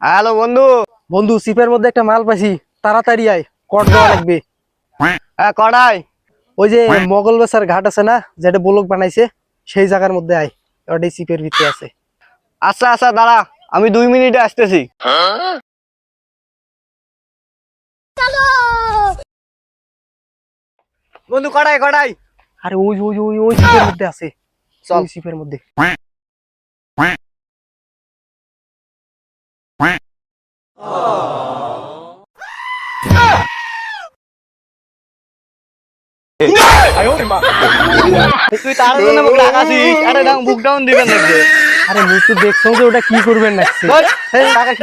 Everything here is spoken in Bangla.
হ্যালো বন্ধু। বন্ধু সিপের মধ্যে একটা মাল পাইছি, তাড়াতাড়ি আয়, কট দেওয়া লাগবে। হ্যাঁ কড়াই। ওই যে মোগল বেচার ঘাট আছে না, যেটা ব্লক বানাইছে, সেই জায়গার মধ্যে আয়, ওটাই সিপের ভিতরে আছে। আচ্ছা আচ্ছা দাঁড়া, আমি 2 মিনিটে আসতেছি। বন্ধু কড়াই কড়াই। আরে ওই ওই ওই ওই সিপের মধ্যে আছে, চল। ওই সিপের মধ্যে। তুই তার জন্য মোক রাখাছিস, আরে বুক ডাউন দিবেন নাকি? আরে মুই তো দেখছো যে ওটা কি করবেন না। টাকা